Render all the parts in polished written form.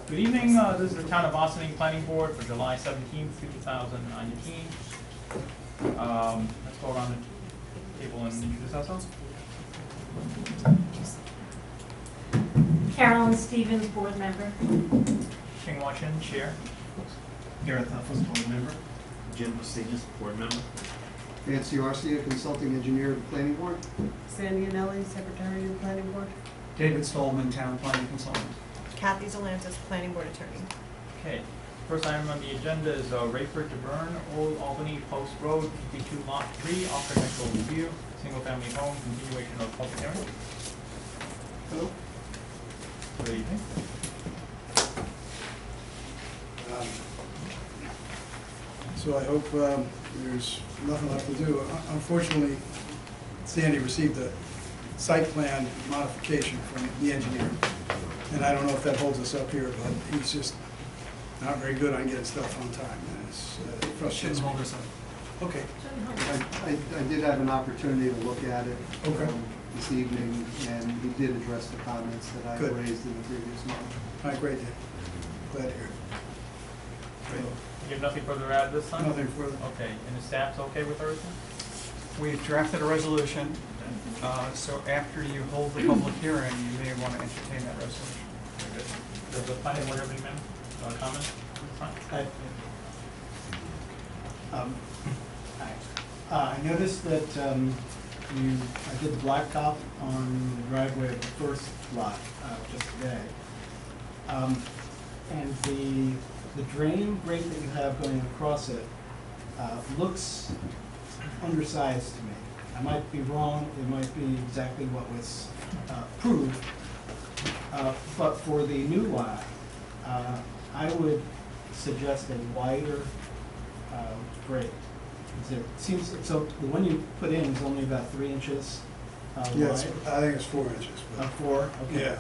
Good evening, this is the Town of Austining Planning Board for July 17th, 2019. Let's vote on the table and introduce ourselves. Carolyn Stevens, board member. Ching Washington, Chair. Gareth Huffles, board member. Jim Prestigious, board member. Nancy Arcia, Consulting Engineer of the Planning Board. Sandy Anelli, Secretary of the Planning Board. David Stolman, Town Planning Consultant. Kathy Zolantis, Planning Board Attorney. Okay, first item on the agenda is Rayford to Burn, Old Albany Post Road, 52 Lot 3, architectural review, single family home, continuation of public hearing. Hello. Good evening. So I hope there's nothing left to do. Unfortunately, Sandy received a site plan modification from the engineer. And I don't know if that holds us up here, but he's just not very good on getting stuff on time. And it's frustrating. Shouldn't hold us up. Okay. I did have an opportunity to look at it Okay. this evening, and he did address the comments that I Good. raised in the previous month. All right, great. Glad to hear it. Great. You have nothing further to add this time? Nothing further. Okay, and the staff's okay with everything? We've drafted a resolution, so after you hold the public hearing, you may want to entertain that resolution. Very good. Does the planning board have any comments? I noticed that I did the blacktop on the driveway of the first lot just today. And the drain grate that you have going across it looks undersized to me. I might be wrong, it might be exactly what was approved. But for the new lot, I would suggest a wider grate. It seems, so the one you put in is only about 3 inches Yes, wide. I think it's 4 inches. But 4? Okay. yeah.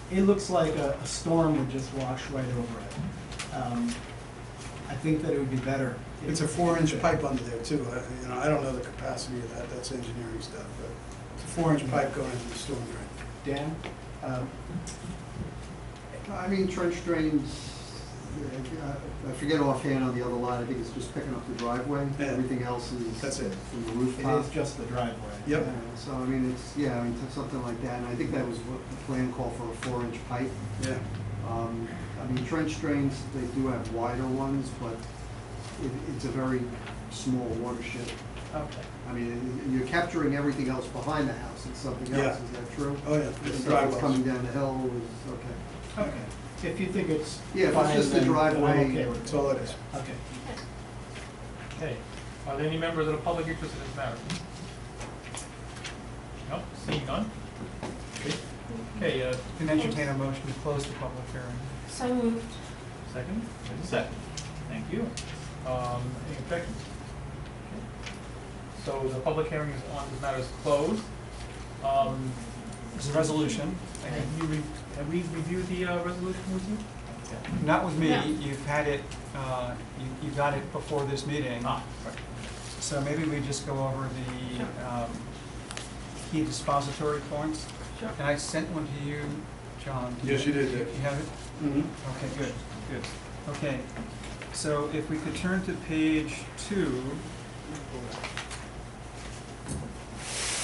It looks like a storm would just wash right over it. I think that it would be better. It's a 4-inch pipe under there too. I don't know the capacity of that. That's engineering stuff, but it's a 4-inch pipe going into the storm drain. Dan? I mean, trench drains, I forget offhand on the other lot, I think it's just picking up the driveway. Yeah. Everything else is That's it. from the It rooftop. is just the driveway. Yep. So, I mean, it's, yeah, I mean, something like that, and I think that was what the plan called for, a 4-inch pipe. Yeah. I mean, trench drains, they do have wider ones, but it's a very small watershed. Okay. I mean, you're capturing everything else behind the house, it's something else, Yeah. is that true? Oh, yeah. The The stuff dry that's wells. coming down the hill is, okay. Okay. If you think it's Yeah, if it's fine, just the then I'm driveway, okay with That's all it is. Okay. Okay, are there any members of the public interested in this matter? No, seeing none? Okay, You can entertain a motion to close the public hearing. So moved. second? Second. Thank you. Any objections? Okay. So the public hearing is on this matter is closed. There's a resolution. Have we reviewed the resolution with you? Okay. Not with me, No. you've had it, you got it before this meeting. Ah, right. So maybe we just go over the key dispository points. Sure. And I sent one to you, John. Yes, you did, yeah. You have it? Mm-hmm. Okay, good, good. Okay, so if we could turn to page 2,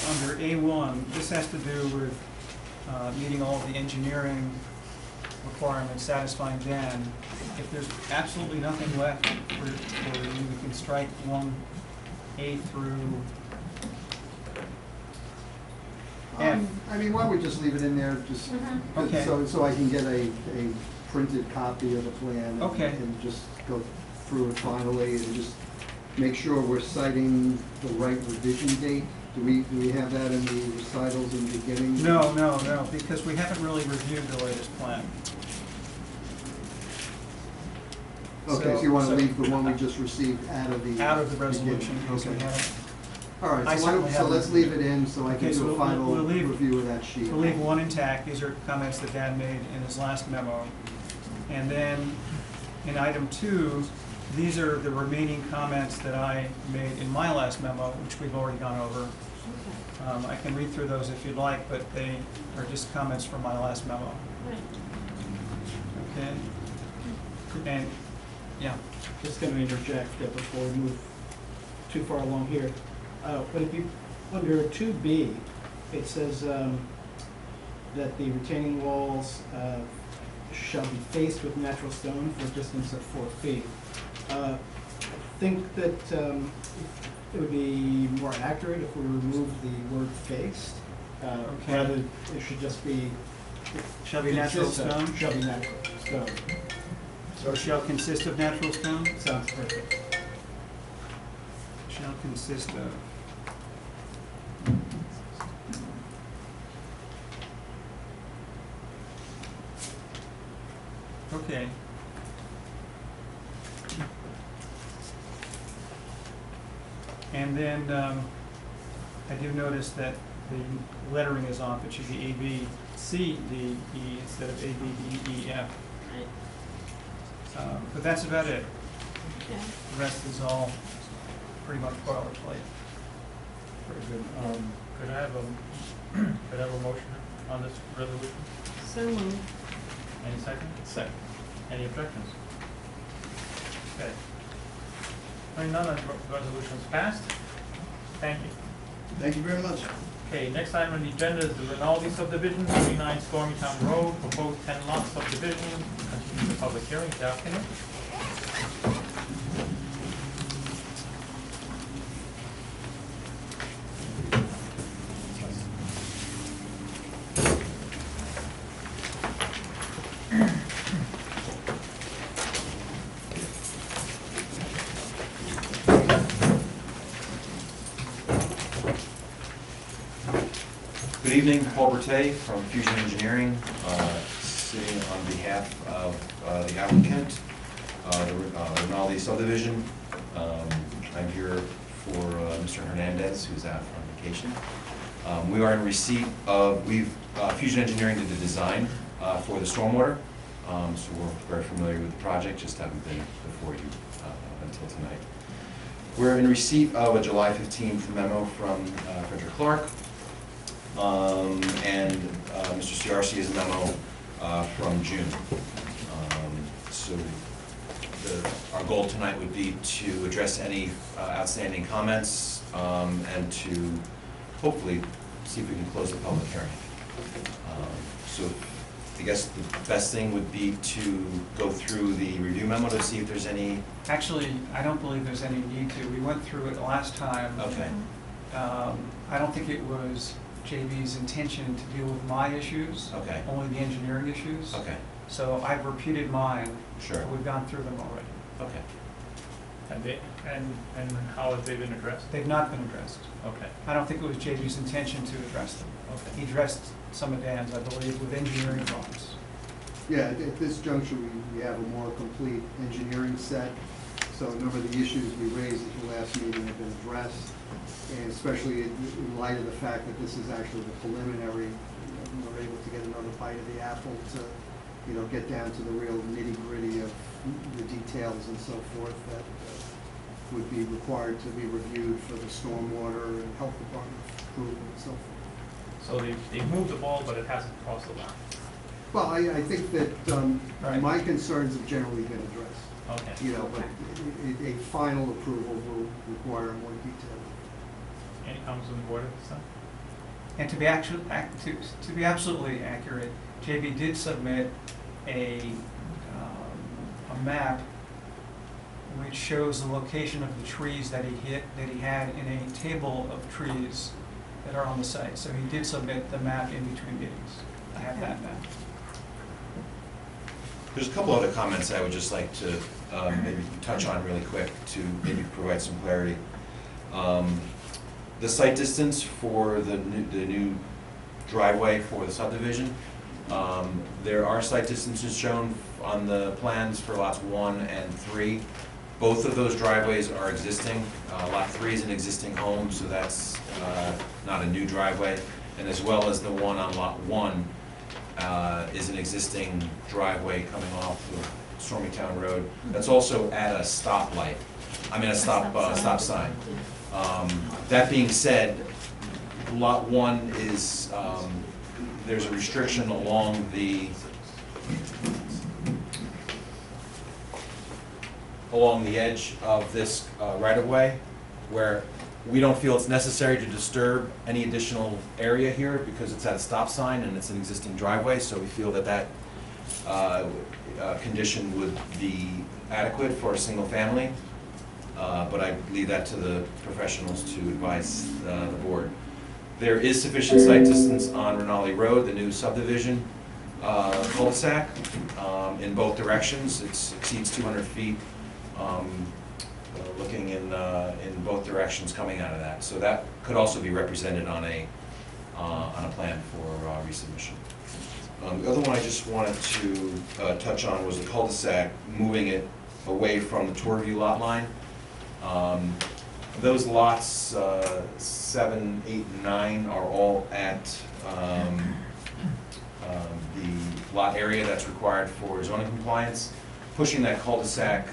under A1, this has to do with meeting all of the engineering requirements, satisfying Dan. If there's absolutely nothing left for you, we can strike 1A through F. I mean, why don't we just leave it in there, just, Okay. so I can get a printed copy of the plan. Okay. And just go through it finally, and just make sure we're citing the right revision date. Do we have that in the recitals in the beginning? No, because we haven't really reviewed the latest plan. Okay, so you want to So- leave the one we just received out of the resolution, beginning. because we Okay. haven't. All I right, so certainly let's haven't leave it in, so I Okay, can so do a we'll final leave- review of that sheet. We'll leave one intact. These are comments that Dan made in his last memo. And then in item 2, these are the remaining comments that I made in my last memo, which we've already gone over. I can read through those if you'd like, but they are just comments from my last memo. Right. Okay? And, yeah, Just going to interject before we move too far along here. But if you, under 2B, it says that the retaining walls shall be faced with natural stone for a distance of 4 feet. I think that it would be more accurate if we removed the word faced. Okay. Rather, it should just be. shall be natural consist of- stone? Shall be natural stone. Or shall consist of natural stone? Sounds perfect. Shall consist of. Okay. And then, I do notice that the lettering is off. It should be A, B, C, D, E instead of A, B, D, E, F. But that's about it. Okay. The rest is all pretty much boilerplate. Very good. Could I have a motion on this resolution? So moved. Any second? Second. Any objections? Okay. Hearing none, the resolution is passed. Thank you. Thank you very much. Okay, next item on the agenda is the Rinaldi subdivision, 39 Stormy Town Road, proposed 10-lot subdivision. Continue the public hearing. Good afternoon. Good evening, Paul Bertay from Fusion Engineering, sitting on behalf of the applicant, the Rinaldi subdivision. I'm here for Mr. Hernandez, who's out on vacation. We are in receipt of, Fusion Engineering did the design for the stormwater, so we're very familiar with the project, just haven't been before you until tonight. We're in receipt of a July 15th memo from Frederick Clark. And Mr. Ciarci has a memo from June. So our goal tonight would be to address any outstanding comments and to hopefully see if we can close the public hearing. So I guess the best thing would be to go through the review memo to see if there's any. Actually, I don't believe there's any need to. We went through it last time. Okay. I don't think it was JB's intention to deal with my issues. Okay. Only the engineering issues. Okay. So I've repeated mine. Sure. We've gone through them already. Okay. And how have they been addressed? They've not been addressed. Okay. I don't think it was JB's intention to address them. Okay. He addressed some of Dan's, I believe, with engineering drawings. Yeah, at this juncture, we have a more complete engineering set. So a number of the issues we raised at the last meeting have been addressed. And especially in light of the fact that this is actually the preliminary, we're able to get another bite of the apple to, get down to the real nitty-gritty of the details and so forth that would be required to be reviewed for the stormwater and health department approval and so forth. So they've moved the ball, but it hasn't crossed the line. Well, I think that Right. my concerns have generally been addressed, Okay. but a final approval will require a more detailed. Any comments on the board at this time? And to be absolutely accurate, JB did submit a map which shows the location of the trees that he had in a table of trees that are on the site. So he did submit the map in between meetings. I have that map. There's a couple other comments I would just like to maybe touch on really quick to maybe provide some clarity. The site distance for the new driveway for the subdivision, there are site distances shown on the plans for lots 1 and 3. Both of those driveways are existing. Lot 3 is an existing home, so that's not a new driveway. And as well as the one on lot 1 is an existing driveway coming off of Stormy Town Road. That's also at a stoplight, a stop sign. That being said, lot 1 is, there's a restriction along the along the edge of this right-of-way, where we don't feel it's necessary to disturb any additional area here because it's at a stop sign and it's an existing driveway, so we feel that that condition would be adequate for a single family. But I leave that to the professionals to advise the board. There is sufficient site distance on Rinaldi Road, the new subdivision cul-de-sac, in both directions. It exceeds 200 feet, looking in both directions coming out of that. So that could also be represented on a plan for resubmission. The other one I just wanted to touch on was the cul-de-sac, moving it away from the Torview lot line. Those lots 7, 8, and 9 are all at the lot area that's required for zoning compliance. Pushing that cul-de-sac,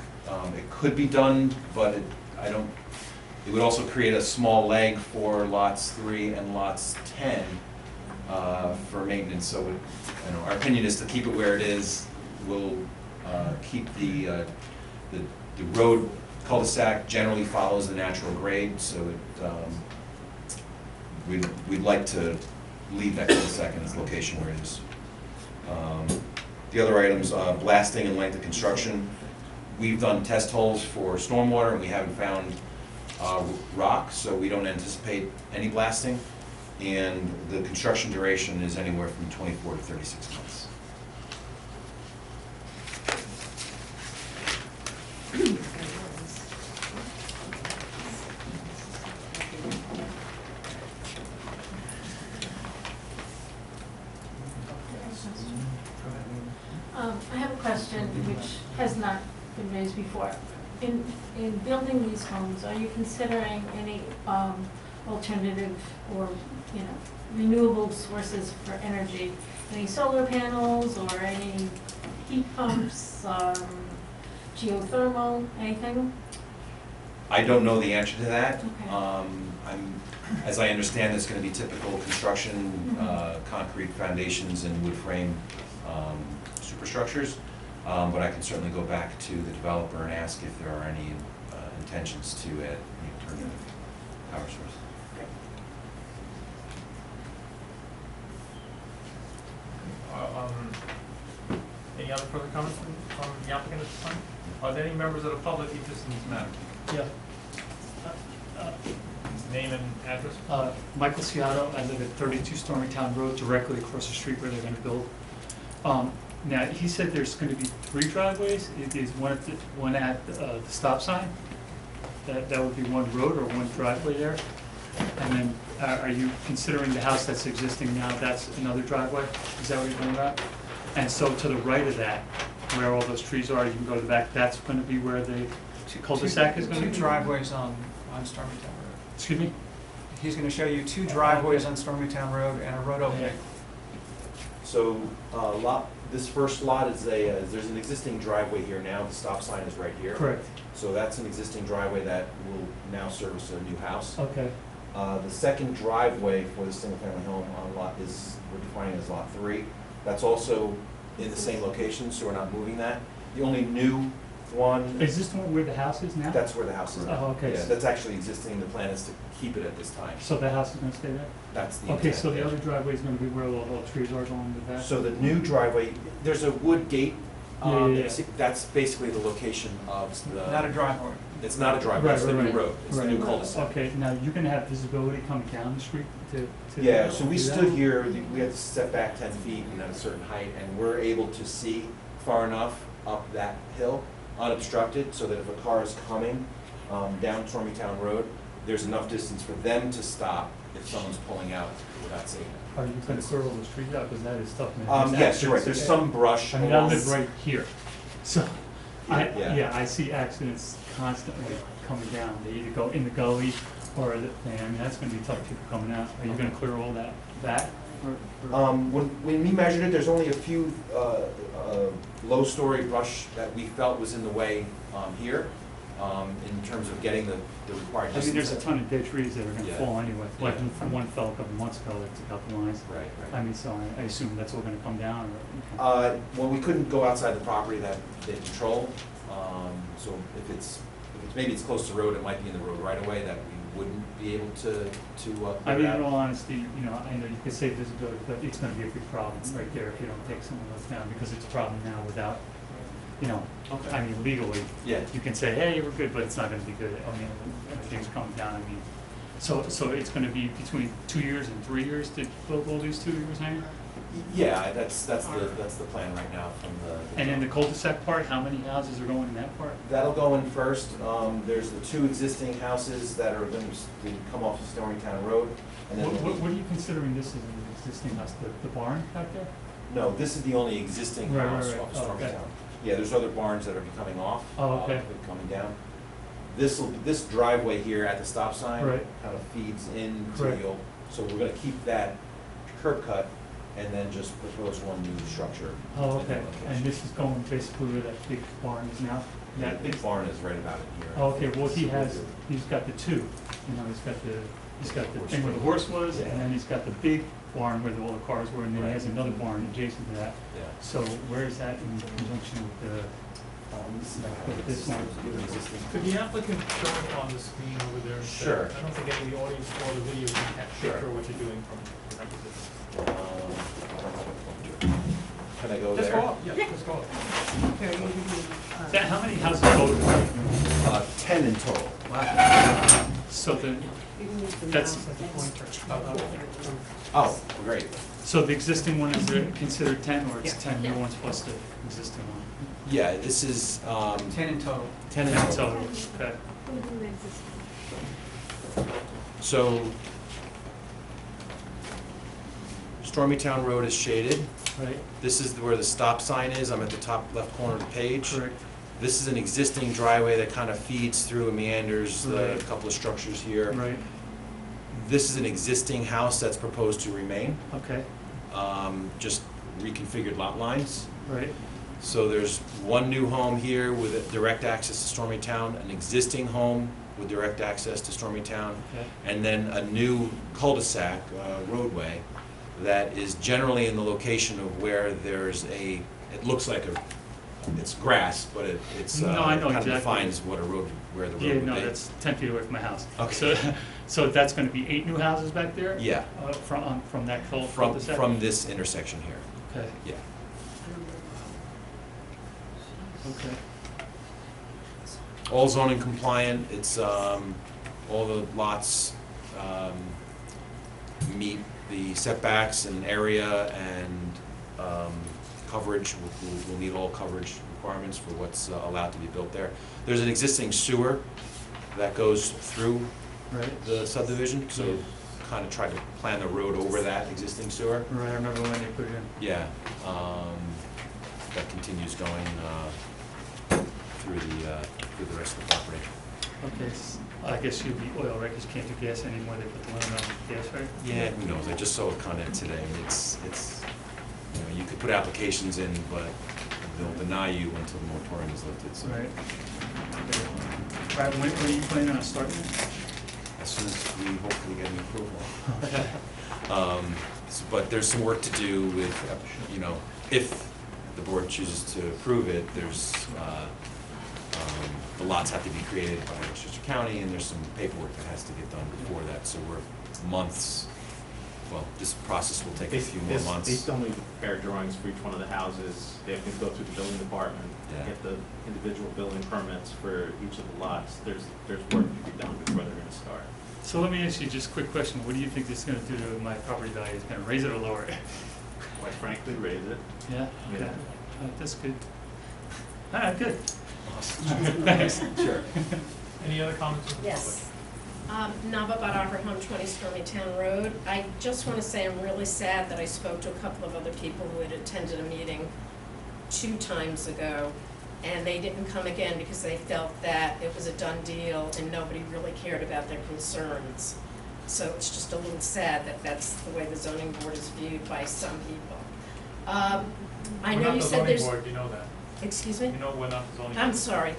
it could be done, but it would also create a small leg for lots 3 and lots 10 for maintenance. So our opinion is to keep it where it is. We'll keep the road cul-de-sac generally follows the natural grade, so we'd like to leave that cul-de-sac in its location where it is. The other items, blasting and length of construction. We've done test holes for stormwater and we haven't found rock, so we don't anticipate any blasting. And the construction duration is anywhere from 24 to 36 months. I have a question which has not been raised before. In building these homes, are you considering any alternative or, renewable sources for energy? Any solar panels or any heat pumps, geothermal, anything? I don't know the answer to that. Okay. As I understand, it's going to be typical construction, concrete foundations and wood frame superstructures. But I can certainly go back to the developer and ask if there are any intentions to add any alternative power source. Any other further comments from the applicant at this time? Are there any members of the public interested in this matter? Yeah. Name and address? Michael Ciato, I live at 32 Stormingtown Road, directly across the street where they're going to build. Now, he said there's going to be 3 driveways. Is one at the stop sign? That would be one road or one driveway there? And then are you considering the house that's existing now, that's another driveway? Is that what you're talking about? And so to the right of that, where all those trees are, you can go to the back, that's going to be where the cul-de-sac is going to be? 2 driveways on Stormingtown Road. Excuse me? He's going to show you 2 driveways on Stormingtown Road and a road opening. So this first lot is there's an existing driveway here now. The stop sign is right here. Correct. So that's an existing driveway that will now service a new house. Okay. The second driveway for the single-family home on lot we're defining as lot 3. That's also in the same location, so we're not moving that. The only new one. Is this the one where the house is now? That's where the house is now. Oh, okay. Yeah, that's actually existing. The plan is to keep it at this time. So the house is going to stay there? That's the Okay, intent, so the yeah. other driveway is going to be where all the trees are going with that? So the new driveway, there's a wood gate. Yeah. That's basically the location of the. Not a driveway. It's not a driveway. It's the new Right. road. It's the new Right. cul-de-sac. Okay, now you're going to have visibility coming down the street to Yeah, so we do that? stood here, we had to step back 10 feet and at a certain height, and we're able to see far enough up that hill unobstructed, so that if a car is coming down Stormingtown Road, there's enough distance for them to stop if someone's pulling out without seeing them. Are you going to clear all those trees out? Because that is tough, man. Yes, you're right, there's some brush. I mean, I along- live right here, so, Yeah. I see accidents constantly coming down. They either go in the gully or, that's going to be tough people coming out. Are you going to clear all that back? When we measured it, there's only a few low-story brush that we felt was in the way here, in terms of getting the required I distance. mean, there's a ton of dead trees that are going to Yeah. fall anyway. Like Yeah. one fell a couple months ago, that took out the lines. Right, I right. mean, so I assume that's all going to come down or? Well, we couldn't go outside the property that they control, So maybe it's close to the road, it might be in the road right away, that we wouldn't be able to I clear mean, out. in all honesty, you know, I know you could say visibility, but it's gonna be a big problem right there if you don't take some of those down, because it's a problem now without, you know, Okay. I mean, legally, Yeah. you can say, hey, we're good, but it's not gonna be good. I mean, everything's coming down, I mean. So it's gonna be between 2 years and 3 years to build all these 2 years, hang? Yeah, that's the plan right now from the. And in the cul-de-sac part, how many houses are going in that part? That'll go in first. There's the 2 existing houses that are going to come off of Stormingtown Road, and then. What are you considering this as an existing house, the barn back there? No, this is the only existing Right, house right, off of right. Oh, okay. Stormingtown. Yeah, there's other barns that are coming off. Oh, okay. Coming down. This driveway here at the stop sign. Right. Kind of feeds into Correct. the old, so we're gonna keep that curb cut and then just propose one new structure. Oh, in that okay, location. and this is going basically where that big barn is now? Yeah, the big barn is right about in here. Oh, okay, well, he's got the two, you know, he's got the thing where the horse was, and then he's got the big barn where all the cars were, and then he has another barn adjacent to that. Yeah. So where is that in conjunction with the, with this one? Could the applicant show it on the screen over there? instead? Sure. I don't think any of the audience or the video can Sure. capture what you're doing from the requisition. Can I go Just there? go up, yeah, just go up. Here, you can do, That, how many houses total? 10 in total. So the, you can use the That's- mouse, I think. Oh, great. so the existing one is considered 10, or it's Yeah. 10 new ones plus the existing one? Yeah, this is 10 in total. 10 in 10 total. total, okay. So, Stormytown Road is shaded. Right, This is where the stop sign is. I'm at the top left corner of the page. correct, This is an existing driveway that kind of feeds through and meanders the Right. couple of structures here. right, This is an existing house that's proposed to remain, okay, just reconfigured lot lines. right, So there's one new home here with direct access to Stormytown, an existing home with direct access to Stormytown, okay, and then a new cul-de-sac roadway that is generally in the location of where there's it looks like it's grass, but it's No, I know kind of exactly. defines what a road, where the road yeah, would be. no, that's 10 feet away from my house. Okay. So that's gonna be 8 new houses back there? Yeah, From that from cul-de-sac? this intersection here, Okay, yeah. okay, All zoning compliant, it's, all the lots, meet the setbacks and area and, coverage, we'll meet all coverage requirements for what's allowed to be built there. There's an existing sewer that goes through right, the subdivision, so kind of tried to plan the road over that existing sewer. right, I remember when they put it in. Yeah, that continues going, through the rest of the property. Okay, I guess you'd be oil, right, 'cause you can't do gas anymore, they put the limit on gas, right? Yeah, who knows, I just saw a comment today, I mean, it's, you know, you could put applications in, but they'll deny you until the moratorium is lifted, so. Right. Right, when are you planning on starting? As soon as we hopefully get an approval. But there's some work to do with, you know, if the board chooses to approve it, there's, the lots have to be created by Westchester County, and there's some paperwork that has to get done before that, so we're months, well, this process will take a few more months. They still need to prepare drawings for each one of the houses. They have to go through the building department, Yeah. get the individual building permits for each of the lots. There's work to be done before they're gonna start. So let me ask you just a quick question, what do you think this is gonna do to my property value, is it gonna raise it or lower it? Quite frankly, raise it. Yeah, Yeah. okay, that's good. All right, good. Thanks. Sure. Any other comments from the public? Yes. Nava Badar, Home 20 Stormytown Road. I just want to say I'm really sad that I spoke to a couple of other people who had attended a meeting 2 times ago, and they didn't come again because they felt that it was a done deal and nobody really cared about their concerns. So it's just a little sad that that's the way the zoning board is viewed by some people. I know you said there's... We're not the zoning board, you know that. Excuse me? You know we're not the zoning board. I'm sorry,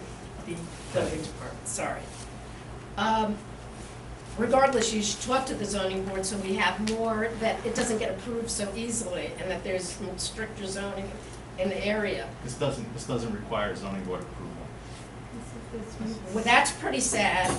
the building department, sorry. Regardless, you should talk to the zoning board so we have more, that it doesn't get approved so easily, and that there's stricter zoning in the area. This doesn't require zoning board approval. Well, that's pretty sad.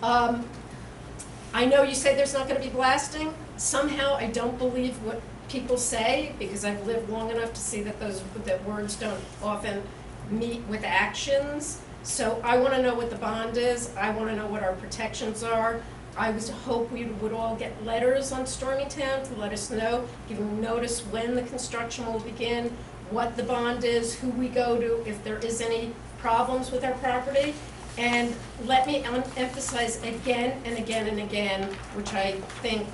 I know you say there's not gonna be blasting. Somehow I don't believe what people say, because I've lived long enough to see that that words don't often meet with actions. So I wanna know what the bond is, I wanna know what our protections are. I was hope we would all get letters on Stormy Town to let us know, giving notice when the construction will begin, what the bond is, who we go to, if there is any problems with our property. And let me emphasize again and again and again, which I think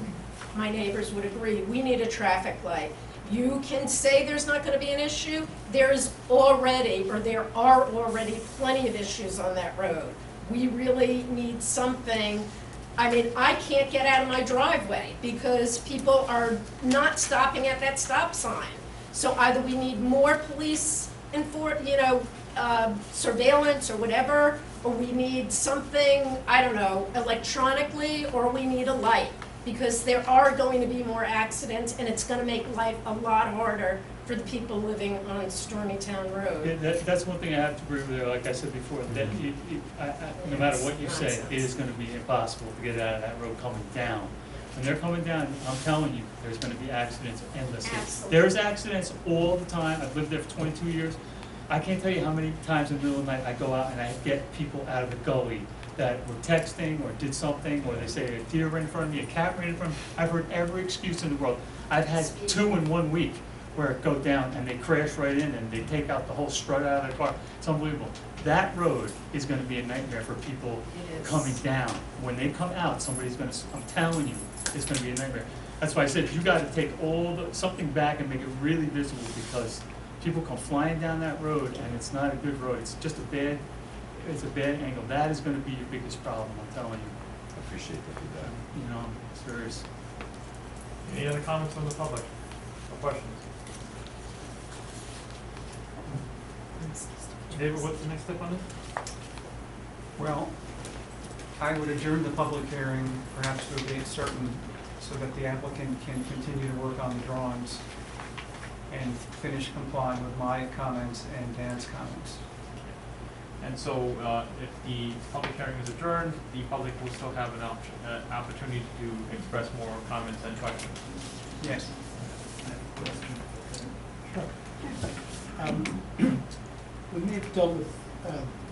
my neighbors would agree, we need a traffic light. You can say there's not gonna be an issue, there are already plenty of issues on that road. We really need something. I mean, I can't get out of my driveway because people are not stopping at that stop sign. So either we need more police surveillance or whatever, or we need something, I don't know, electronically, or we need a light. Because there are going to be more accidents, and it's gonna make life a lot harder for the people living on Stormy Town Road. Yeah, that's one thing I have to agree with you, like I said before, that no matter what you say, it is gonna be impossible to get out of that road coming down. When they're coming down, I'm telling you, there's gonna be accidents endlessly. Absolutely. There's accidents all the time. I've lived there for 22 years. I can't tell you how many times in the middle of the night I go out and I get people out of the gully that were texting or did something, or they say a deer ran in front of me, a cat ran in front of me. I've heard every excuse in the world. I've had 2 in 1 week where it go down and they crash right in and they take out the whole strut out of the car. It's unbelievable. That road is gonna be a nightmare for people It is. coming down. When they come out, somebody's gonna, I'm telling you, it's gonna be a nightmare. That's why I said, you gotta take something back and make it really visible, because people come flying down that road and it's not a good road. It's just it's a bad angle. That is gonna be your biggest problem, I'm telling you. I appreciate the feedback. You know, it's serious. Any other comments from the public or questions? David, what's the next step on this? Well, I would adjourn the public hearing perhaps to a date certain so that the applicant can continue to work on the drawings and finish complying with my comments and Dan's comments. And so, if the public hearing is adjourned, the public will still have an opportunity to express more comments and questions. Yes. We may have dealt with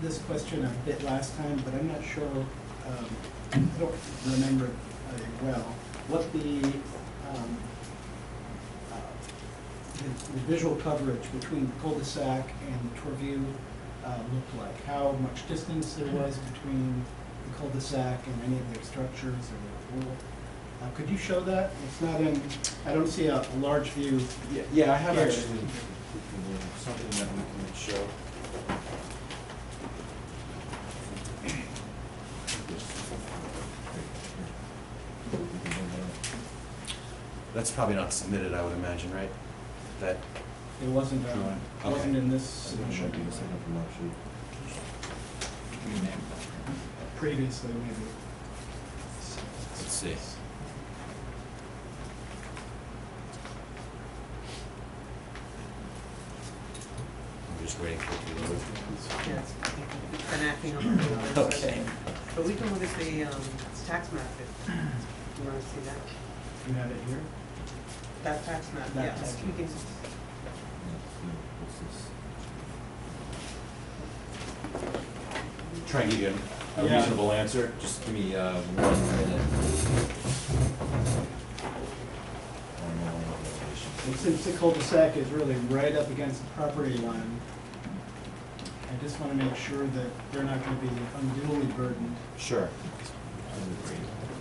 this question a bit last time, but I'm not sure, I don't remember it well, what the visual coverage between the cul-de-sac and Torview looked like. How much distance there was between the cul-de-sac and any of the structures or the pool. Could you show that? It's not in, I don't see a large view. Yeah, I have Here. actually something that we can show. That's probably not submitted, I would imagine, right? That, It wasn't, wasn't in this submission. Previously, maybe. let's see. I'm just waiting for it to load. Yes, it's been acting on the table. Okay. But we can look at the tax map if you want to see that. You have it here? That tax map, That yes. tax We can- Try and give you a Yeah. reasonable answer, just give me 1 minute. And since the cul-de-sac is really right up against the property line, I just want to make sure that they're not going to be unduly burdened. Sure. I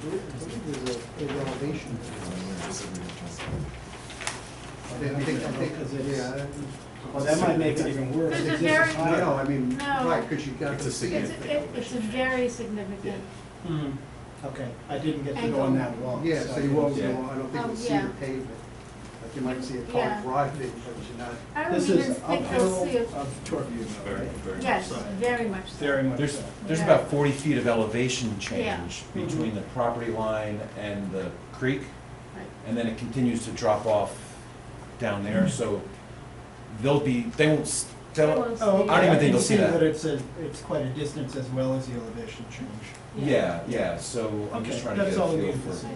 believe there's a elevation. I think, yeah. Well, that might make it even worse. There's a If this is very- higher. No, I mean, No. right, because you got It's to a see It's, it. it's a very significant, Hmm. Okay, I didn't get to go on that walk. Yeah, so you won't go, Yeah. I don't think you'll see yeah. the pavement. Like you might see a Yeah. car driving, but you're not. I don't This even is think uphill you'll see it. of Torview, though, Very, right? very much Yes, so. very much so. Very much There's, so. there's Yeah. about 40 feet of elevation change Yeah. between the property line and the creek, Right. and then it continues to drop off down there, so they won't Taylor's- Oh, I don't even think you'll see I that. can see that it's quite a distance as well as the elevation change. Yeah, so I'm just Okay, trying to that's get a all we feel need to for. see.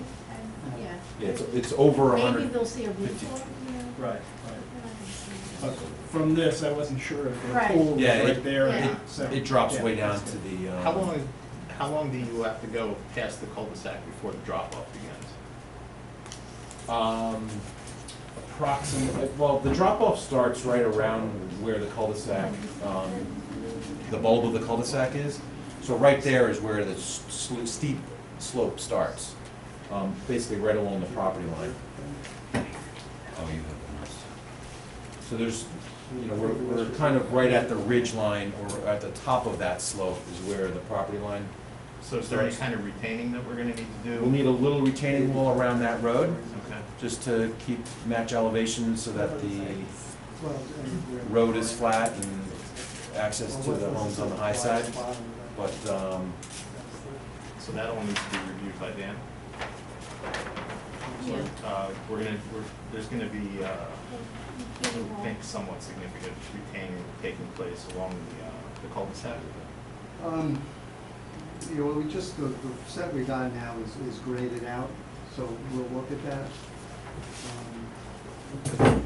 Yeah. Yeah, it's over Maybe 100. they'll see a roof 50. or, you know. Right, right. They're not gonna see it. But from this, I wasn't sure if the Right. pool was Yeah, right there or Yeah. not, so. It drops yeah, way down that's to good. the. How long do you have to go past the cul-de-sac before the drop-off begins? Approximately, well, the drop-off starts right around where the cul-de-sac, the bulb of the cul-de-sac is. So right there is where the steep slope starts, basically right along the property line. Oh, you have the notes. So there's, we're kind of right at the ridge line, or at the top of that slope is where the property line. So is there any kind of retaining that we're gonna need to do? We'll need a little retaining wall around that road, Okay. just to match elevation so that the Well, road is flat and access to the homes on the high side. But, So that all needs to be reviewed by Dan? Yeah. There's gonna be, I think somewhat significant retaining taking place along the cul-de-sac. We just, the set we got now is graded out, so we'll look at that.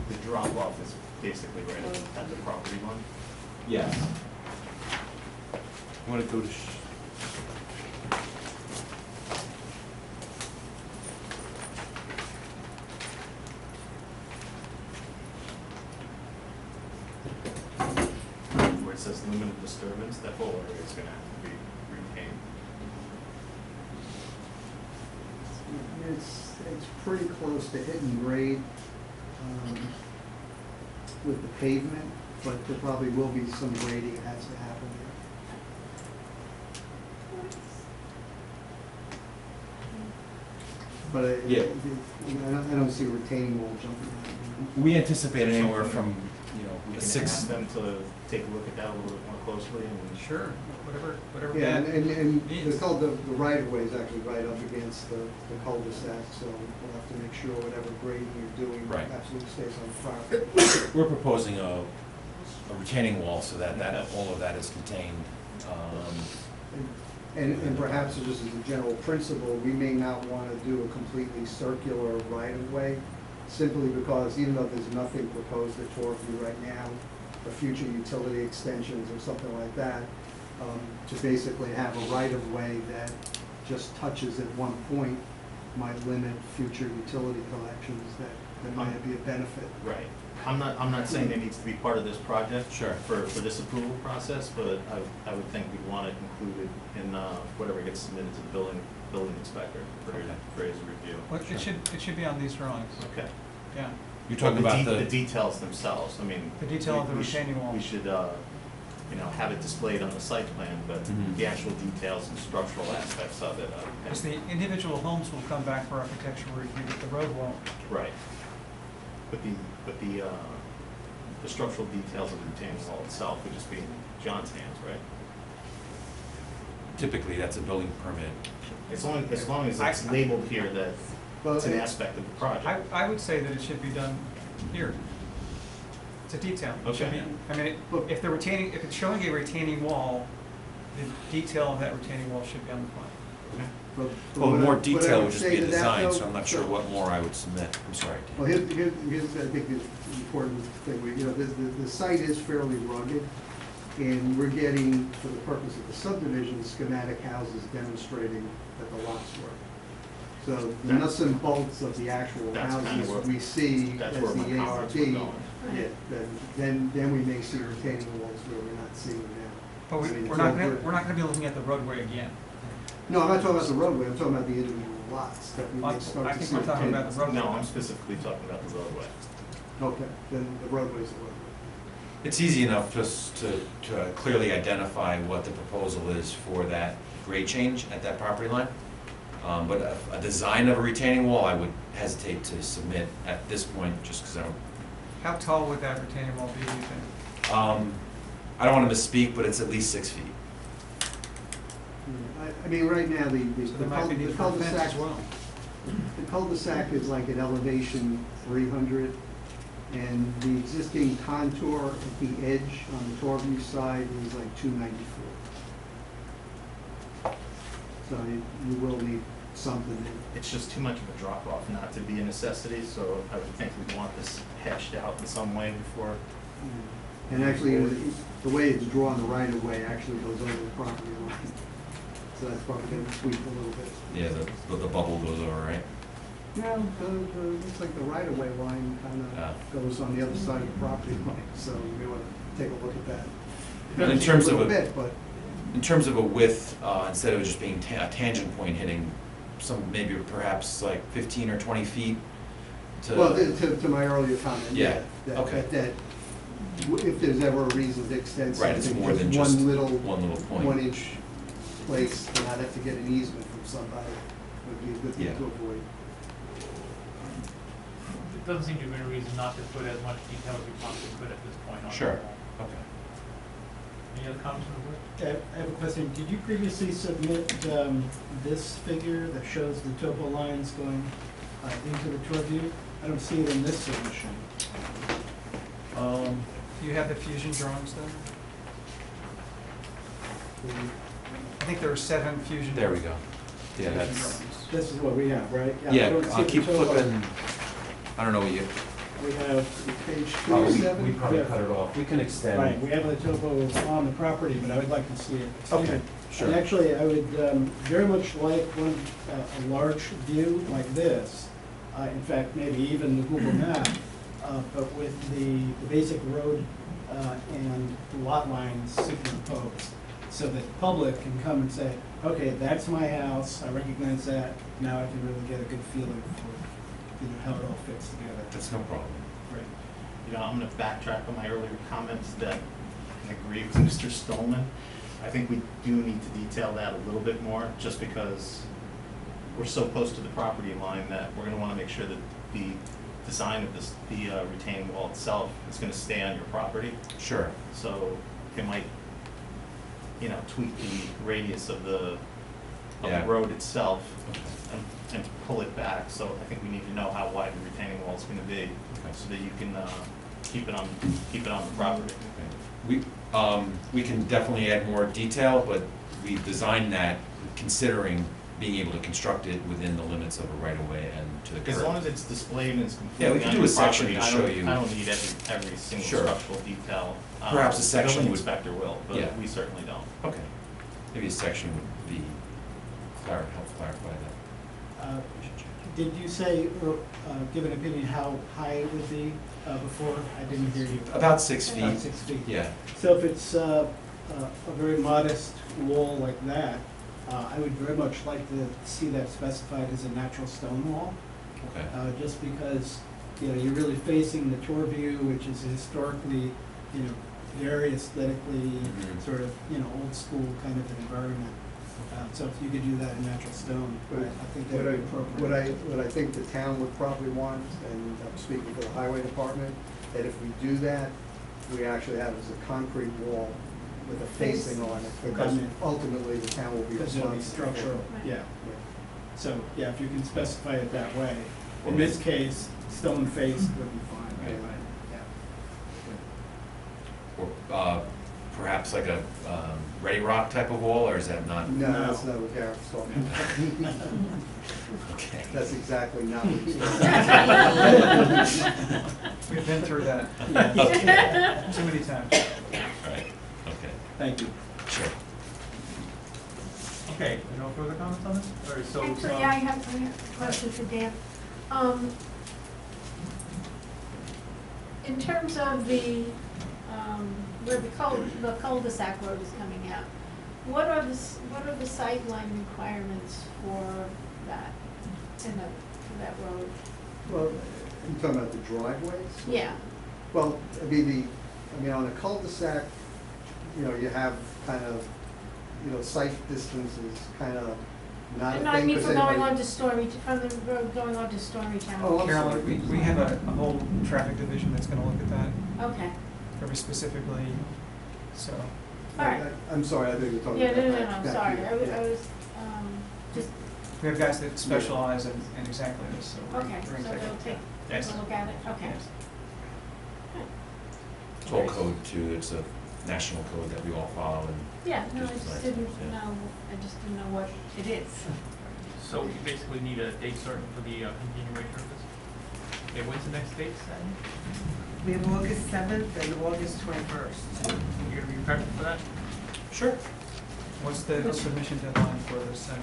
The drop-off is basically right at the property line. yeah. You wanna go to, Where it says limited disturbance, that whole area is gonna have to be retained. It's pretty close to hitting grade with the pavement, but there probably will be some grading that has to happen there. But Yeah. I don't see a retaining wall jumping out. we anticipate anywhere from, We a can six. ask them to take a look at that a little bit more closely and. Sure, whatever. Yeah, that and means. the right of way is actually right up against the cul-de-sac, so we'll have to make sure whatever grading you're doing Right. absolutely stays on the property. We're proposing a retaining wall so that all of that is contained. And perhaps just as a general principle, we may not want to do a completely circular right-of-way, simply because even though there's nothing proposed at Torview right now, for future utility extensions or something like that, to basically have a right-of-way that just touches at one point might limit future utility collections that might be a benefit. Right. I'm not saying it needs to be part of this project. Sure. For this approval process, but I would think we'd want it included in whatever gets submitted to the building inspector for his review. Well, it should be on these drawings, Okay. yeah. You're talking about The details themselves, I mean. The detail of the we should- retaining wall. We should, have it displayed on the site plan, but Mhm. the actual details and structural aspects of it. Because the individual homes will come back for architectural review, but the road won't. Right. But the structural details of the retaining wall itself would just be in John's hands, right? Typically, that's a building permit. As long as it's labeled here that Well, it's an aspect of the project. I would say that it should be done here. It's a detail. It should be, Okay. I mean, if it's showing a retaining wall, the detail of that retaining wall should be on the plan. But Well, what I- more what I detail would would just say be a to that, design, though- so I'm not sure what more I would submit. I'm sorry. Dan. Well, here's, I think, the important thing, the site is fairly rugged, and we're getting, for the purpose of the subdivision, schematic houses demonstrating that the lots work. So the nuts and bolts of the actual That's kinda houses where- we see That's as where my the comments were ARB, going. yeah, then we may see retaining walls where we're not seeing them now. But I mean, we're it's not all gonna, good. we're not gonna be looking at the roadway again. No, I'm not talking about the roadway, I'm talking about the individual lots that we may start I to think see. we're talking about the roadway. No, I'm specifically talking about the roadway. Okay, then the roadway's the roadway. It's easy enough just to clearly identify what the proposal is for that grade change at that property line. But a design of a retaining wall, I would hesitate to submit at this point, just because I don't, How tall would that retaining wall be, do you think? I don't want to misspeak, but it's at least 6 feet. I mean, right now, So there might be the need for a fence cul-de-sac, as well. the cul-de-sac is like an elevation 300, And the existing contour at the edge on the Torview side is like 294. So you will need something. It's just too much of a drop off not to be a necessity, so I would think we'd want this hashed out in some way before. And actually, the way it's drawn, the right of way actually goes over the property line. So that's probably going to tweak a little bit. Yeah, the bubble goes over, right? Yeah, looks like the right of way line kind of goes on the other side of the property line, so you may want to take a look at that. And in terms of A little bit, but. In terms of a width, instead of it just being a tangent point hitting some, maybe perhaps like 15 or 20 feet to. Well, to my earlier comment, Yeah, that, okay. that if there's ever a reason to extend Right, it's something, more than just one little point. 1 inch place, and not have to get an easement from somebody would be a good thing Yeah. to avoid. It doesn't seem to be a reason not to put as much detail as we possibly could at this point on the Sure, wall. okay. Any other comments from the board? I have a question. Did you previously submit this figure that shows the topo lines going into the tour view? I don't see it in this submission. Do you have the fusion drawings then? I think there were 7 fusion. There we go. Yeah, fusion that's, drawings. This is what we have, right? I yeah, don't see I'll the keep topo. flipping. I don't know what you, We have, Page oh, 27? we probably Yeah. cut it off. We can extend. right, we have the topo on the property, but I would like to see it. Okay, sure. And actually, I would very much like one, a large view like this. In fact, maybe even the Google map, but with the basic road and lot lines superimposed. So that the public can come and say, okay, that's my house, I recognize that, now I can really get a good feeling for, how it all fits together. That's no problem. Great. You know, I'm gonna backtrack on my earlier comments that I agree with Mr. Stolman. I think we do need to detail that a little bit more, just because we're so close to the property line that we're gonna wanna make sure that the design of this, the retaining wall itself is gonna stay on your property. Sure. So it might, tweak the radius of the Yeah. road itself and pull it back. So I think we need to know how wide the retaining wall is gonna be, so that you can keep it on the property. We can definitely add more detail, but we designed that considering being able to construct it within the limits of a right-of-way and to the curb. As long as it's displayed and it's Yeah, we completely can on do your a section property, to I show don't, you. I don't need every single Sure. structural detail. Perhaps a The section building would- inspector will, Yeah. but we certainly don't. Okay. Maybe a section would be, help clarify that. Did you say, or give an opinion how high it would be before? I didn't hear you. About 6 feet. About 6 feet. Yeah. So if it's a very modest wall like that, I would very much like to see that specified as a natural stone wall, Okay. just because, you're really facing the tour view, which is historically, very aesthetically Mhm. sort of, old school kind of an environment. So if you could do that in natural stone, I think that would be appropriate. What I think the town would probably want, and I'm speaking for the highway department, that if we do that, we actually have it as a concrete wall with a facing on it, because ultimately the town will be Because it'll be responsible. structural, yeah. Yeah. So, yeah, if you can specify it that way. Or In this may- case, stone faced would be fine, right? Or perhaps like a Ready Rock type of wall, or is that not? No, No. that's not what Garrett's talking about. Okay. That's exactly not what he's talking about. We've been through that too many times. Right, okay, Thank you. sure. Okay, no further comments on this? Or so, Actually, I have a question for Dan. In terms of the, where the cul-de-sac road is coming out, what are the sightline requirements for that, for that road? Well, you're talking about the driveways? Yeah, Well, on a cul-de-sac, you have kind of, sight distance is kind of not a thing. no, I mean 'cause from going anybody- on to from the road going on to Storytown. Oh, I'm Carolyn, sorry. we have a whole traffic division that's gonna look at that Okay, very specifically, so. all right. I'm sorry, I think you're talking Yeah, about. no, back sorry, here. I was, just, We have guys that specialize in exactly this, so. we're okay, so gonna take a they'll look. take a Yes. look at it, okay. Yes. It's all code too, it's a national code that we all follow and. Yeah, no, I Just just like- didn't yeah. know, I just didn't know what it is. So you basically need a date certain for the continuation of this? Okay, when's the next date, Sandy? We have August 7th and August 21st. You're gonna be present for that? Sure. What's the submission deadline for the 7th?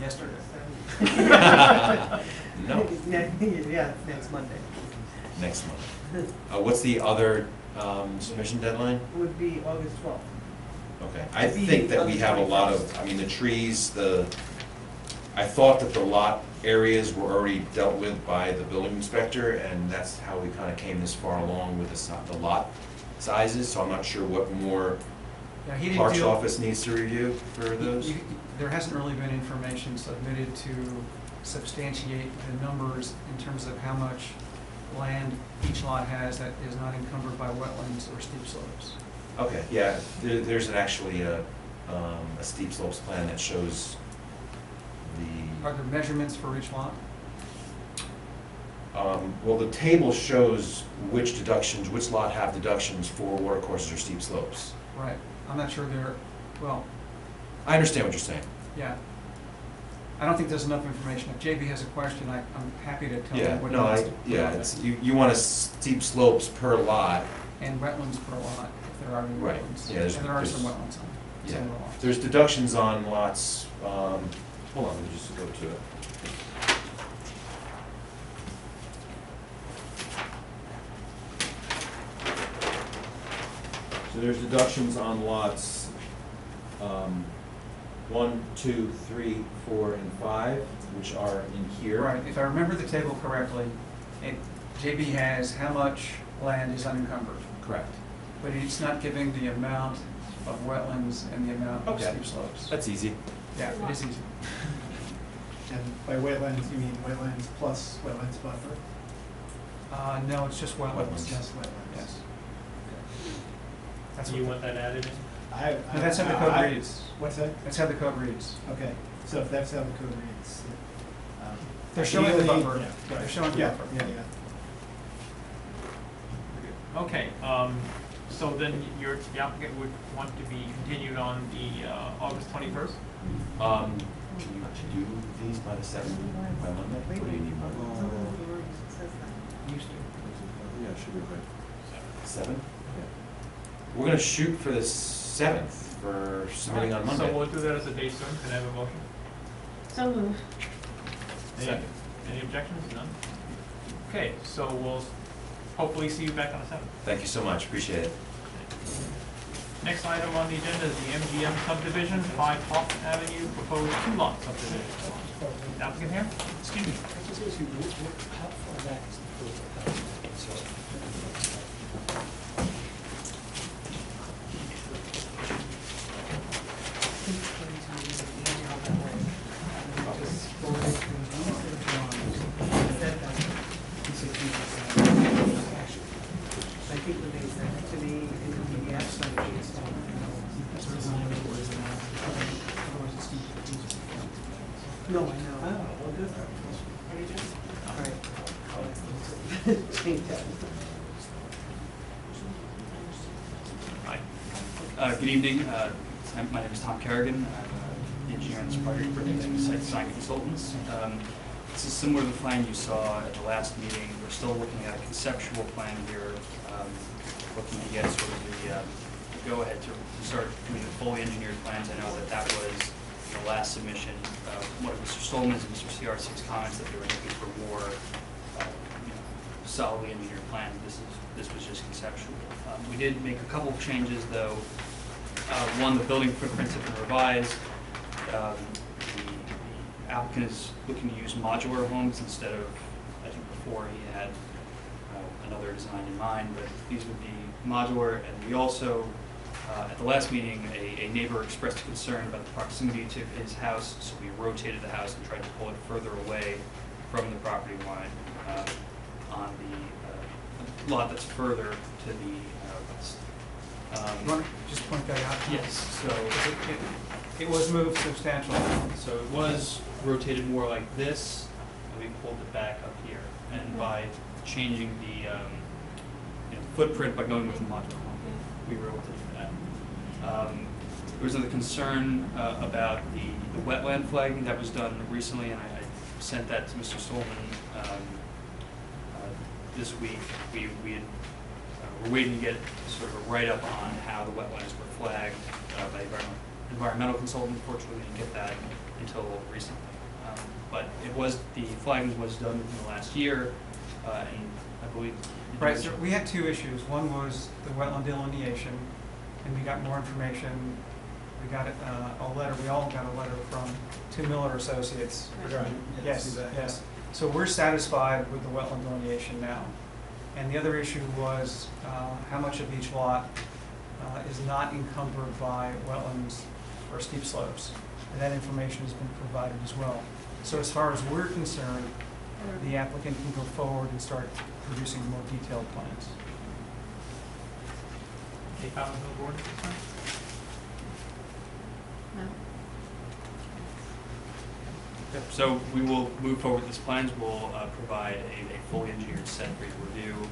Yesterday. No, Yeah, next Monday. next month. What's the other submission deadline? Would be August 12th. Okay, I To be think that on we the have a lot 21st. of, I mean, the trees, I thought that the lot areas were already dealt with by the building inspector, and that's how we kind of came this far along with the lot sizes, so I'm not sure what more Yeah, he didn't Clark's deal- office needs to review for those. There hasn't really been information submitted to substantiate the numbers in terms of how much land each lot has that is not encumbered by wetlands or steep slopes. Okay, yeah, there's actually a steep slopes plan that shows Are there measurements for each lot? well, the table shows which lot have deductions for watercourses or steep slopes. Right, I'm not sure well, I understand what you're saying. yeah. I don't think there's enough information. If JB has a question, I'm happy to tell Yeah, him what he no, wants to put yeah, on it's, it. you want a steep slopes per lot. And wetlands per lot, if there are any Right, wetlands. yeah, there's- And there are some there's- wetlands on Yeah, some of the lots. there's deductions on lots, hold on, let me just go to it. So there's deductions on lots, 1, 2, 3, 4, and 5, which are in here. Right, if I remember the table correctly, JB has how much land is unencumbered, Correct. but it's not giving the amount of wetlands and the amount of Okay. steep slopes. That's easy. Yeah, it is easy. And by wetlands, you mean wetlands plus wetlands buffer? No, it's just wetlands. Wetlands. Just wetlands. Yes. That's Do you what, want that added in? no, that's how the code reads. What's that? That's how the code reads. Okay, so if that's how the code reads. They're showing the ideally- buffer. yeah, They're right. showing the Yeah, buffer. yeah, yeah. Okay, so then the applicant would want to be continued on the August 21st? Can you do these by the 7th, by Monday? Or do you need more? Used to. Yeah, should be right. 7? We're gonna shoot for the 7th for submitting on Monday. So we'll do that as a date soon. Can I have a motion? So moved. Any- Any objections? None? Okay, so we'll hopefully see you back on the 7th. Thank you so much, appreciate it. Next item on the agenda is the MGM subdivision, 5 Hoffman Avenue, proposed 2-lot subdivision. Applicant here? Excuse me, can I just ask you, how far back is the code? I think when they sent it to me in the PDF, no, I know. Oh, well, good. All right. Change that. Hi. Good evening. My name is Tom Kerrigan. I'm an engineer in this project for Site Design Consultants. This is similar to the plan you saw at the last meeting. We're still looking at a conceptual plan here, looking to get sort of the go-ahead to start doing the fully engineered plans. I know that was the last submission. One of Mr. Stolman's and Mr. CRC's comments that they were looking for more solidly engineered plans. This was just conceptual. We did make a couple of changes, though. One, the building footprints have been revised. The applicant is looking to use modular homes instead of, I think before he had another design in mind, but these would be modular. And we also, at the last meeting, a neighbor expressed concern about the proximity to his house, so we rotated the house and tried to pull it further away from the property line on the lot that's further to the west. You want to just point that out? Yes, so It was moved substantially. it was rotated more like this, and we pulled it back up here. and by changing the footprint by going with the modular home, we were able to do that. There was another concern about the wetland flagging that was done recently, and I sent that to Mr. Stolman this week. We're waiting to get sort of a write-up on how the wetlands were flagged by the environmental consultant. Unfortunately, we didn't get that until recently. But the flagging was done in the last year, and I believe. Right, so we had two issues. One was the wetland delineation, and we got more information. We got a letter, we all got a letter from 2 Miller Associates. Right. Yes, yes. So we're satisfied with the wetland delineation now. And the other issue was how much of each lot is not encumbered by wetlands or steep slopes. And that information has been provided as well. So as far as we're concerned, the applicant can go forward and start producing more detailed plans. Any comments on the board at this time? Yep, so we will move forward with these plans. We'll provide a fully engineered set for your review.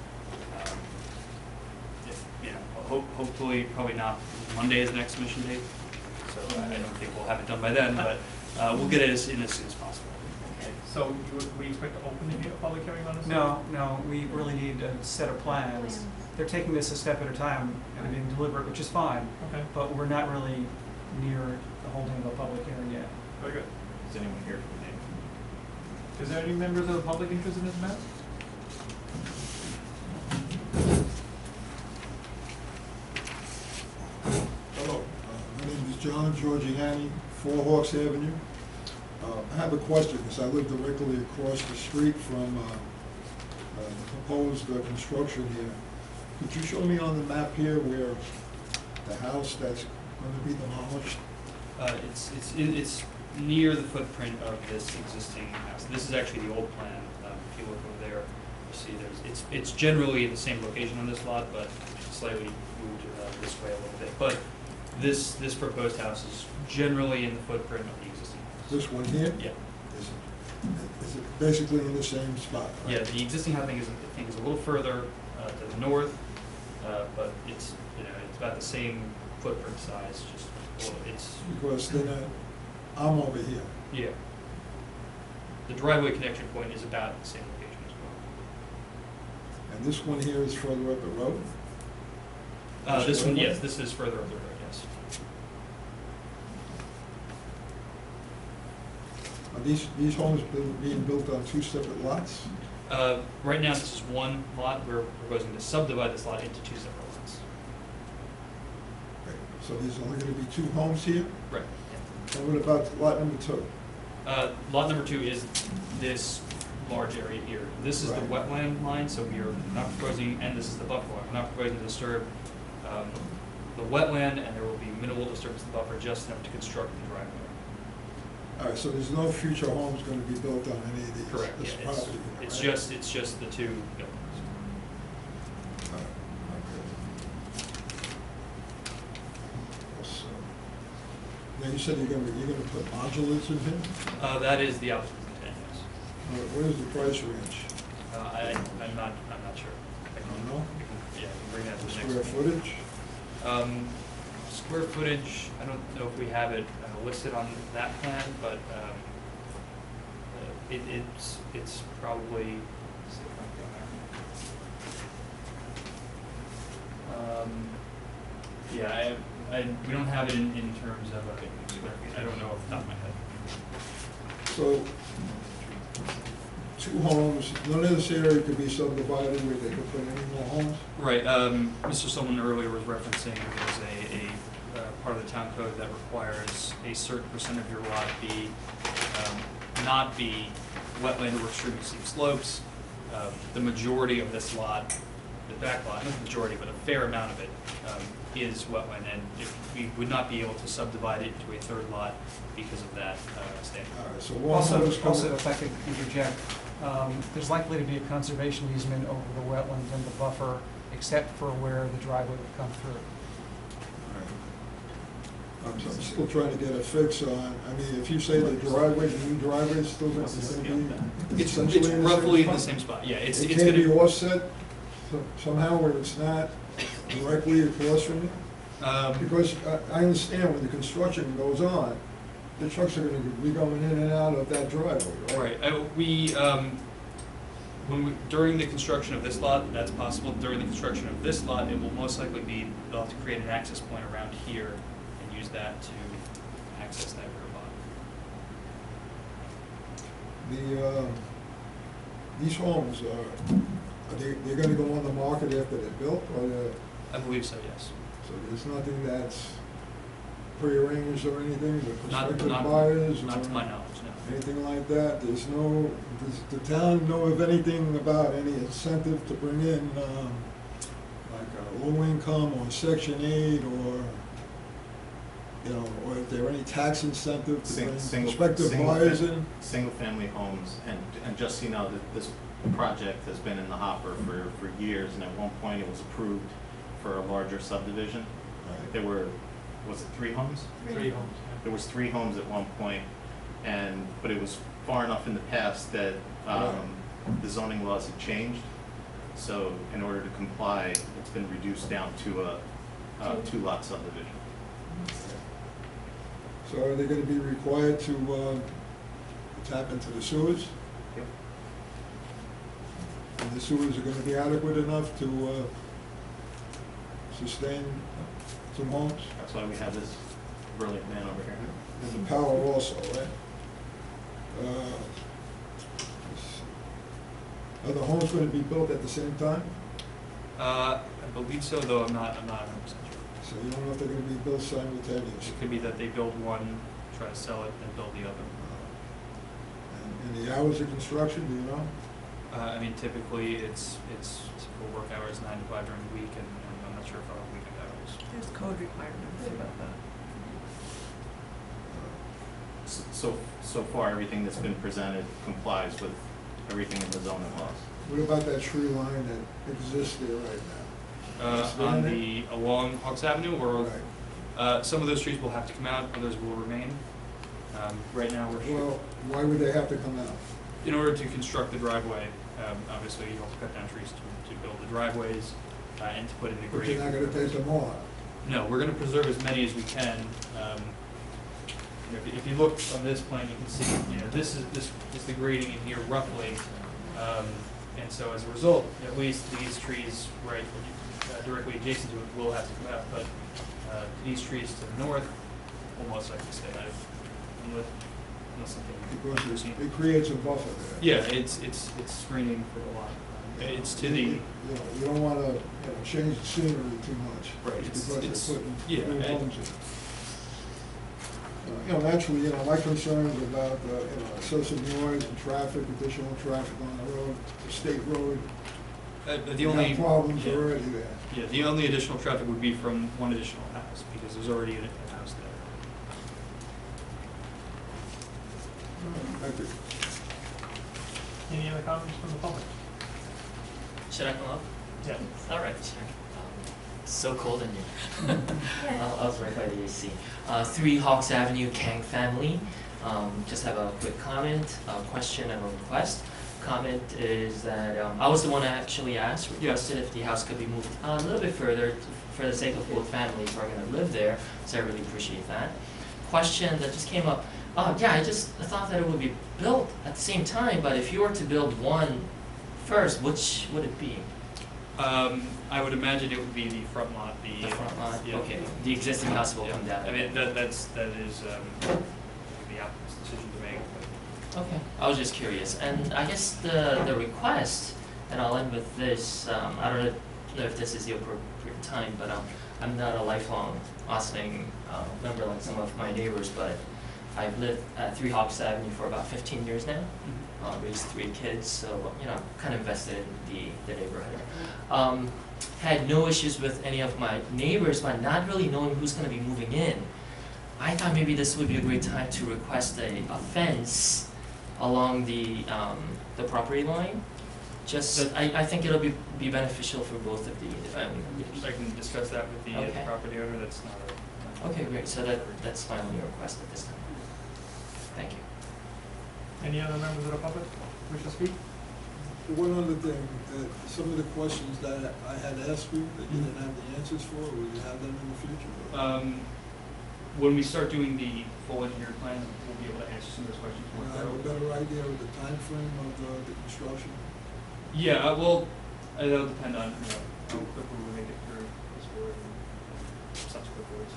Hopefully, probably not Monday is the next submission date, so I don't think we'll have it done by then, but we'll get it in as soon as possible. Okay, so we expect to open the public hearing on this? No, we really need a set of plans. They're taking this a step at a time and being deliberate, which is fine, Okay, but we're not really near the holding of a public hearing yet. very good. Is anyone here for the name? Is there any members of the public interested in this matter? Hello, my name is John Giorgiani, 4 Hawks Avenue. I have a question because I live directly across the street from the proposed construction here. Could you show me on the map here where the house that's going to be demolished? It's near the footprint of this existing house. This is actually the old plan. If you look over there, you see it's generally in the same location on this lot, but slightly moved this way a little bit. But this proposed house is generally in the footprint of the existing house. This one here? Yeah. Is it basically in the same spot? Right? Yeah, the existing house I think is a little further to the north, but it's about the same footprint size. Just it's Because then I'm over here. yeah. The driveway connection point is about the same location as And this one here is further up the road? well. This one, one? yes, this is further up the road. Yes. Are these homes being built on 2 separate lots? Right now, this is one lot. We're proposing to subdivide this lot into 2 separate lots. Right. So there's only going to be 2 homes here? Right. And what about lot number 2? Lot number 2 is this large area here. This is the Right. wetland line, so we are not proposing, and this is the buffer line. We're not proposing to disturb the wetland, and there will be minimal disturbance of the buffer, just enough to construct the driveway. All right, so there's no future homes going to be built on any of these? Correct. This Yeah, property? it's right? just the 2 buildings. All right, okay. So, now you said you're going to put modulars in here? That is the applicant's intent, yes. What is the price range? I'm not sure. I You can, know? yeah, I can bring that to the next. Square footage? Square footage, I don't know if we have it listed on that plan, but it's probably, let's see if I can go there. We don't have it in terms of square feet. I don't know off the top of my head. So, 2 homes, none of this area could be subdivided where they could put any more homes? Right, Mr. Solomon earlier was referencing there's a part of the town code that requires a certain percent of your lot not be wetland or extremely steep slopes. The majority of this lot, the back lot, not the majority, but a fair amount of it is wetland, and we would not be able to subdivide it into a 3rd lot because of that standard. All right, so one home is Also, coming. if I could interject, there's likely to be a conservation easement over the wetlands and the buffer, except for where the driveway would come through. I'm still trying to get a fix on, I mean, if you say the driveway, the new driveway is still gonna be It's essentially in the same roughly in the spot? same spot, yeah, it's It gonna. can't be offset somehow where it's not directly across from you? Because I understand when the construction goes on, the trucks are gonna be going in and out of that driveway, right? Right, during the construction of this lot, that's possible. During the construction of this lot, it will most likely be, they'll have to create an access point around here and use that to access that rear lot. These homes, they're gonna go on the market after they're built, or I believe so, yes. so there's nothing that's prearranged or anything, the Not, prospective not, buyers? not to or my knowledge, no. Anything like that? There's no, does the town know of anything about any incentive to bring in, like a low income or Section 8 or, you know, or is there any tax incentive to bring prospective buyers in? Single-family homes, and just so you know, that this project has been in the hopper for years, and at one point it was approved for a larger subdivision. Right. There were, was it 3 homes? 3 homes. There was 3 homes at one point, but it was far enough in the past that the zoning laws had changed. So in order to comply, it's been reduced down to a 2-lot subdivision. So are they gonna be required to tap into the sewers? Yep. And the sewers are gonna be adequate enough to sustain some homes? That's why we have this brilliant man over here. And the power also, right? Are the homes gonna be built at the same time? I believe so, though I'm not 100% sure. So you don't know if they're gonna be built simultaneously? It could be that they build one, try to sell it, and build the other. And the hours of construction, do you know? I mean, typically, it's typical work hours, 9 to 5 during the week, and I'm not sure if our weekend hours. There's code requirements about that. So far, everything that's been presented complies with everything in the zoning laws. What about that tree line that exists there right now? Along Hawks Avenue, or, Right. some of those trees will have to come out, others will remain. Right now, Well, why would they have to come out? in order to construct the driveway, obviously, you have to cut down trees to build the driveways, and to put in the But grade. you're not gonna take them all out? No, we're gonna preserve as many as we can. If you look on this plan, you can see, this is the grading in here roughly. And so as a result, at least these trees right directly adjacent to it will have to come out. But these trees to the north will most likely stay out, unless something. Because it creates a buffer there. Yeah, it's screening for the lot. It's to the. You don't wanna, change the scenery too much. Right, just it's- because they're putting yeah, new and- homes in. Naturally, my concerns about, excessive noise and traffic, additional traffic on the road, the state road. The You only have problems yeah. already there. Yeah, the only additional traffic would be from one additional house, because there's already a house there. Thank you. Any other comments from the public? Should I come up? Yeah. All right, sure. So cold in here. I was right by the AC. 3 Hawks Avenue, Kang family. Just have a quick comment, a question and a request. Comment is that I was the one that actually requested if the house could be moved a little bit further for the sake of both families who are going to live there, so I really appreciate that. Question that just came up, I thought that it would be built at the same time, but if you were to build one first, which would it be? I would imagine it would be the front lot, The front lot? yeah. Okay, the existing house will Yeah. come down. I mean, that is the applicant's decision to make. Okay, I was just curious, and I guess the request, and I'll end with this, I don't know if this is the appropriate time, but I'm not a lifelong Austining member like some of my neighbors, but I've lived at 3 Hawks Avenue for about 15 years now, raised 3 kids, so, kind of invested in the neighborhood. Had no issues with any of my neighbors, but not really knowing who's gonna be moving in. I thought maybe this would be a great time to request a fence along the property line. I think it'll be beneficial for both of the families. I can discuss that with the Okay. property owner, that's not Okay, great, so that's my only request at this time. Thank you. Any other members of the public wish to speak? One other thing, some of the questions that I had asked you that you didn't have the answers for, will you have them in the future? When we start doing the full engineered plan, we'll be able to answer some of those questions Do more you have a thoroughly. better idea of the time frame of the construction? Yeah, well, it'll depend on, how quickly we make it through this board and subsequent boards.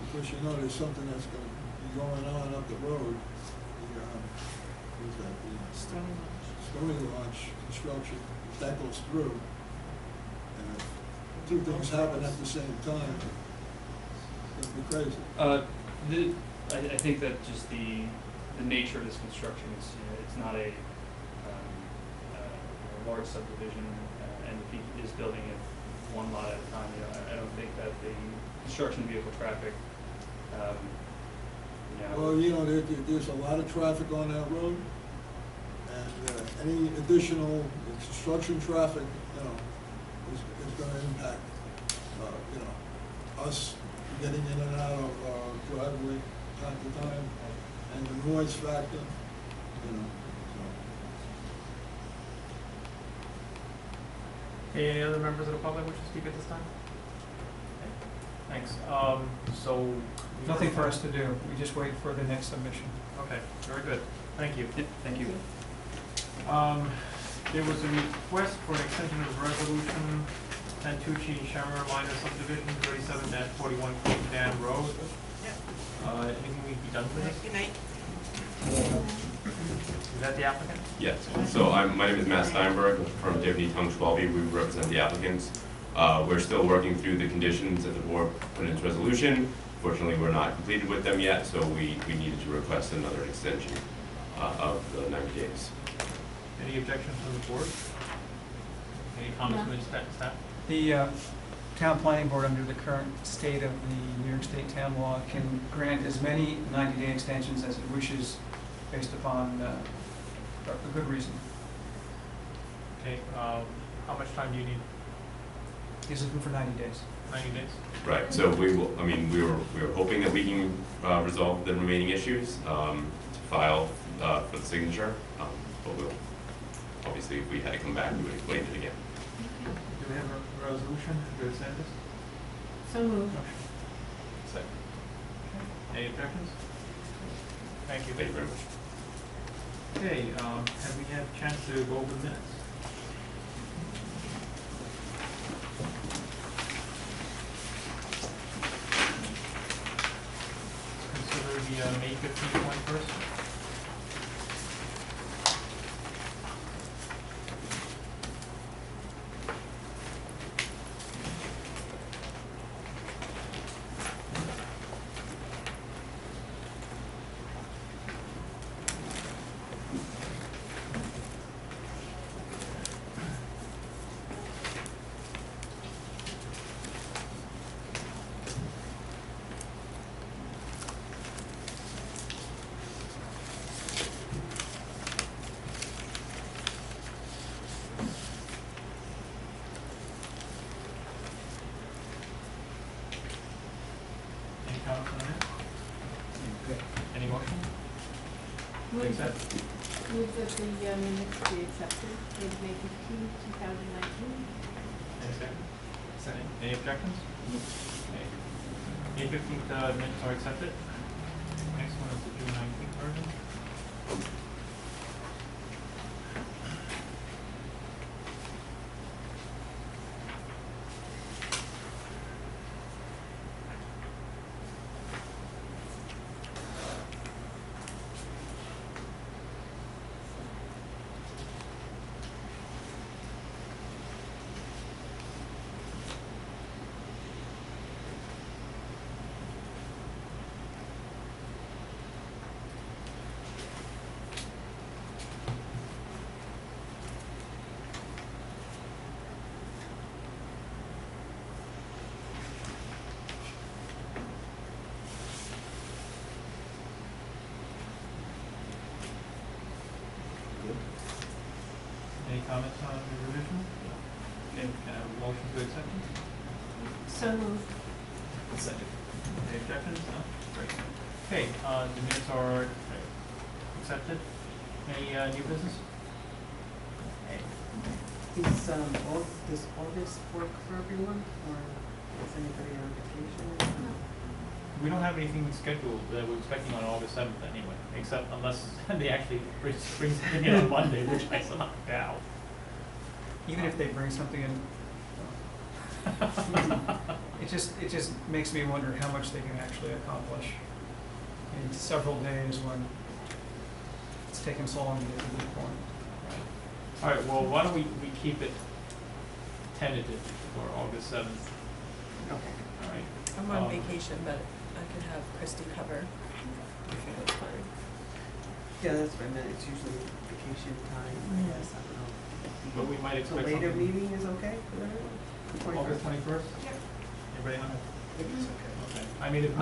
Because you know there's something that's gonna be going on up the road, what's that, the Stony Launch construction, if that goes through, and if two things happen at the same time, it's gonna be crazy. I think that just the nature of this construction is, it's not a large subdivision, and if he is building it one lot at a time, I don't think that the construction vehicle traffic, Well, there's a lot of traffic on that road, and any additional construction traffic, is gonna impact, us getting in and out of our driveway time to time, and the noise factor, Okay, any other members of the public wish to speak at this time? Okay, thanks. So. Nothing for us to do, we just wait for the next submission. Okay, very good. Thank you. Yep, thank you. There was a request for an extension of the resolution, Santucci Shammer minor subdivision, 37-41 Dan Road. Anything we can be done with it? Good night. Is that the applicant? Yes, so my name is Matt Steinberg from Deputy Tung Schwalbe. We represent the applicants. We're still working through the conditions that the board put in its resolution. Fortunately, we're not completed with them yet, so we needed to request another extension of the 90 days. Any objections from the board? Any comments from the staff? The town planning board, under the current state of the New York State town law, can grant as many 90-day extensions as it wishes based upon a good reason. Okay, how much time do you need? He's looking for 90 days. 90 days? Right, so we were hoping that we can resolve the remaining issues to file for the signature, but we'll, obviously, if we had to come back, we would explain it again. Do we have a resolution to send this? So moved. Second. Any objections? Thank you. Thank you very much. Okay, have we had a chance to go over the minutes? Consider the May 15th one first. Any comments on that? Okay. Any motion? To Move accept? that the minutes be accepted, dated May 15, 2019. Any second? Second. Any objections? Okay. May 15th minutes are accepted. Next one is the June 19th version. Any comments on the revision? Okay, can I have a motion to accept it? So moved. Second. Any objections? No? Great. Okay, the minutes are accepted. Any new business? Okay. Does August work for everyone, or is anybody on vacation? We don't have anything scheduled that we're expecting on August 7th anyway, except unless they actually bring something in on Monday, which I somehow doubt. Even if they bring something in, it just makes me wonder how much they can actually accomplish in several days when it's taken so long to get to this point. All right, well, why don't we keep it tentative for August 7th? Okay. All right. I'm on vacation, but I could have Christy cover. That's fine. Yeah, that's what I meant, it's usually vacation time, I guess, I don't know. But we might So expect later something. meeting is okay for everyone? August 21st? Yep. Everybody on it? I think it's okay. Okay. I mean, if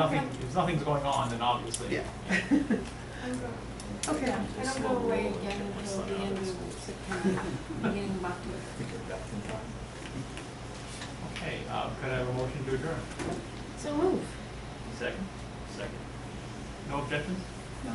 nothing's going on, then obviously. Yeah. Okay. I don't go away again until the end of September, beginning of October. Okay, could I have a motion to adjourn? So move. Second? Second. No objections? No.